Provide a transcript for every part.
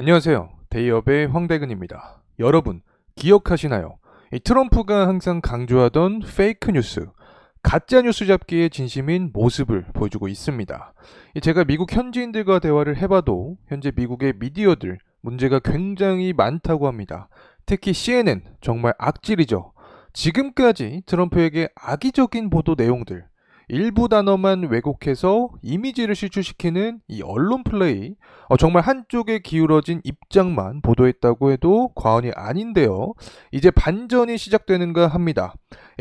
안녕하세요. 데이업의 황대근입니다. 여러분, 기억하시나요? 이 트럼프가 항상 강조하던 페이크 뉴스, 가짜 뉴스 잡기의 진심인 모습을 보여주고 있습니다. 제가 미국 현지인들과 대화를 해봐도 현재 미국의 미디어들 문제가 굉장히 많다고 합니다. 특히 CNN, 정말 악질이죠. 지금까지 트럼프에게 악의적인 보도 내용들, 일부 단어만 왜곡해서 이미지를 실추시키는 이 언론 플레이, 정말 한쪽에 기울어진 입장만 보도했다고 해도 과언이 아닌데요. 이제 반전이 시작되는가 합니다.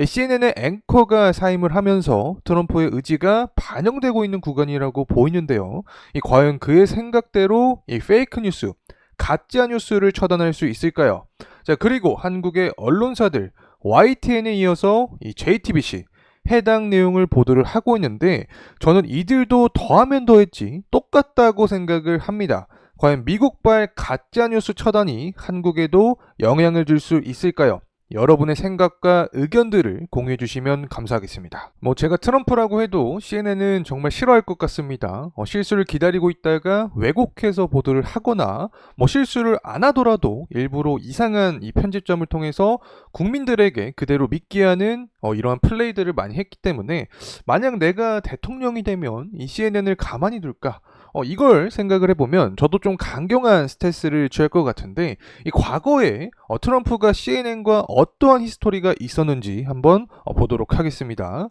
CNN의 앵커가 사임을 하면서 트럼프의 의지가 반영되고 있는 구간이라고 보이는데요. 과연 그의 생각대로 이 페이크 뉴스, 가짜 뉴스를 처단할 수 있을까요? 자, 그리고 한국의 언론사들 YTN에 이어서 이 JTBC 해당 내용을 보도를 하고 있는데 저는 이들도 더하면 더했지 똑같다고 생각을 합니다. 과연 미국발 가짜뉴스 처단이 한국에도 영향을 줄 수 있을까요? 여러분의 생각과 의견들을 공유해 주시면 감사하겠습니다. 제가 트럼프라고 해도 CNN은 정말 싫어할 것 같습니다. 실수를 기다리고 있다가 왜곡해서 보도를 하거나 실수를 안 하더라도 일부러 이상한 이 편집점을 통해서 국민들에게 그대로 믿게 하는 이러한 플레이들을 많이 했기 때문에 만약 내가 대통령이 되면 이 CNN을 가만히 둘까? 이걸 생각을 해보면 저도 좀 강경한 스탠스를 취할 것 같은데 이 과거에 트럼프가 CNN과 어떠한 히스토리가 있었는지 한번 보도록 하겠습니다.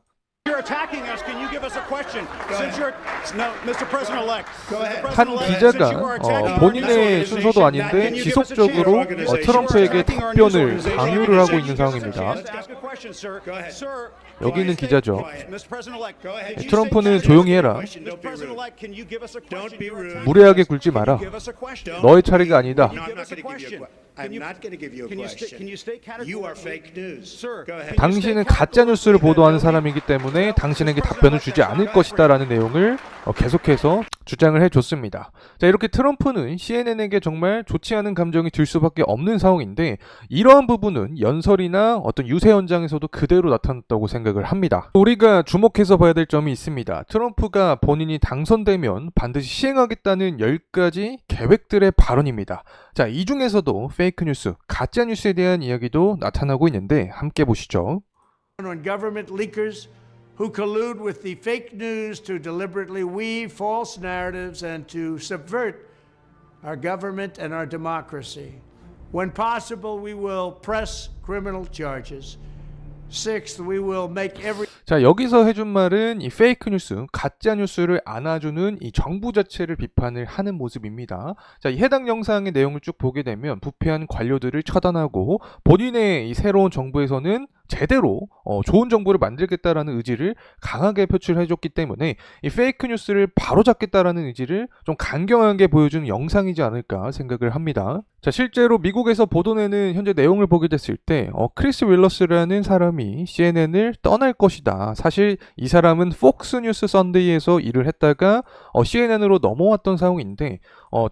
한 기자가 본인의 순서도 아닌데 지속적으로 트럼프에게 답변을 강요를 하고 있는 상황입니다. 여기 있는 기자죠. 트럼프는 조용히 해라. 무례하게 굴지 마라. 너의 차례가 아니다. 당신은 가짜뉴스를 보도하는 사람이기 때문에 당신에게 답변을 주지 않을 것이다 라는 내용을 계속해서 주장을 해줬습니다. 자, 이렇게 트럼프는 CNN에게 정말 좋지 않은 감정이 들 수밖에 없는 상황인데 이러한 부분은 연설이나 어떤 유세 현장에서도 그대로 나타났다고 생각을 합니다. 우리가 주목해서 봐야 될 점이 있습니다. 트럼프가 본인이 당선되면 반드시 시행하겠다는 10가지 계획들의 발언입니다. 자, 이 중에서도 페이크 뉴스, 가짜 뉴스에 대한 이야기도 나타나고 있는데 함께 보시죠. On government leakers who collude with the fake news to deliberately weave false narratives and to subvert our government and our democracy. When possible, we will press criminal charges. Sixth, we will make every 자, 여기서 해준 말은 이 페이크 뉴스, 가짜 뉴스를 안아주는 이 정부 자체를 비판을 하는 모습입니다. 자, 이 해당 영상의 내용을 쭉 보게 되면 부패한 관료들을 처단하고 본인의 이 새로운 정부에서는 제대로 좋은 정부를 만들겠다라는 의지를 강하게 표출해줬기 때문에 이 페이크 뉴스를 바로잡겠다라는 의지를 좀 강경하게 보여주는 영상이지 않을까 생각을 합니다. 자, 실제로 미국에서 보도내는 현재 내용을 보게 됐을 때 크리스 윌러스라는 사람이 CNN을 떠날 것이다. 사실 이 사람은 폭스뉴스 선데이에서 일을 했다가 CNN으로 넘어왔던 상황인데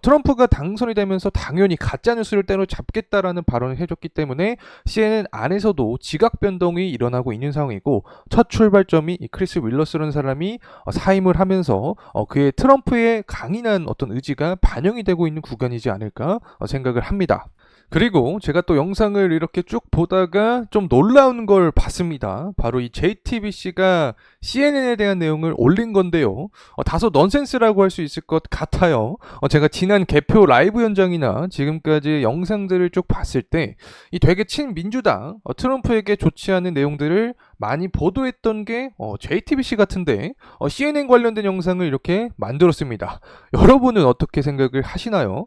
트럼프가 당선이 되면서 당연히 가짜뉴스를 때려잡겠다라는 발언을 해줬기 때문에 CNN 안에서도 지각 변동이 일어나고 있는 상황이고 첫 출발점이 이 크리스 윌러스라는 사람이 사임을 하면서 그의 트럼프의 강인한 어떤 의지가 반영이 되고 있는 구간이지 않을까 생각을 합니다. 그리고 제가 또 영상을 이렇게 쭉 보다가 좀 놀라운 걸 봤습니다. 바로 이 JTBC가 CNN에 대한 내용을 올린 건데요. 다소 넌센스라고 할 수 있을 것 같아요. 제가 지난 개표 라이브 현장이나 지금까지 영상들을 쭉 봤을 때 이 되게 친민주당 트럼프에게 좋지 않은 내용들을 많이 보도했던 게 JTBC 같은데 CNN 관련된 영상을 이렇게 만들었습니다. 여러분은 어떻게 생각을 하시나요?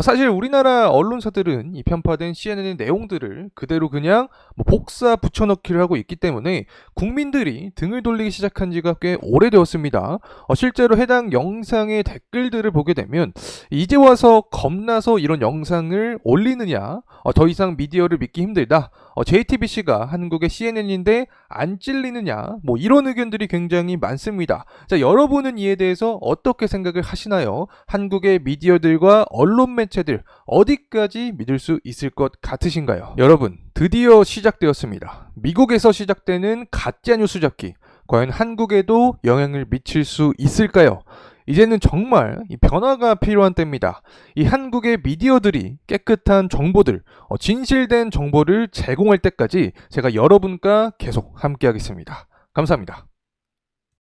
사실 우리나라 언론사들은 이 편파된 CNN의 내용들을 그대로 그냥 복사 붙여넣기를 하고 있기 때문에 국민들이 등을 돌리기 시작한 지가 꽤 오래되었습니다. 실제로 해당 영상의 댓글들을 보게 되면 이제 와서 겁나서 이런 영상을 올리느냐, 더 이상 미디어를 믿기 힘들다, JTBC가 한국의 CNN인데 안 찔리느냐, 이런 의견들이 굉장히 많습니다. 자, 여러분은 이에 대해서 어떻게 생각을 하시나요? 한국의 미디어들과 언론 매체들 어디까지 믿을 수 있을 것 같으신가요? 여러분, 드디어 시작되었습니다. 미국에서 시작되는 가짜뉴스 잡기, 과연 한국에도 영향을 미칠 수 있을까요? 이제는 정말 이 변화가 필요한 때입니다. 이 한국의 미디어들이 깨끗한 정보들, 진실된 정보를 제공할 때까지 제가 여러분과 계속 함께하겠습니다. 감사합니다.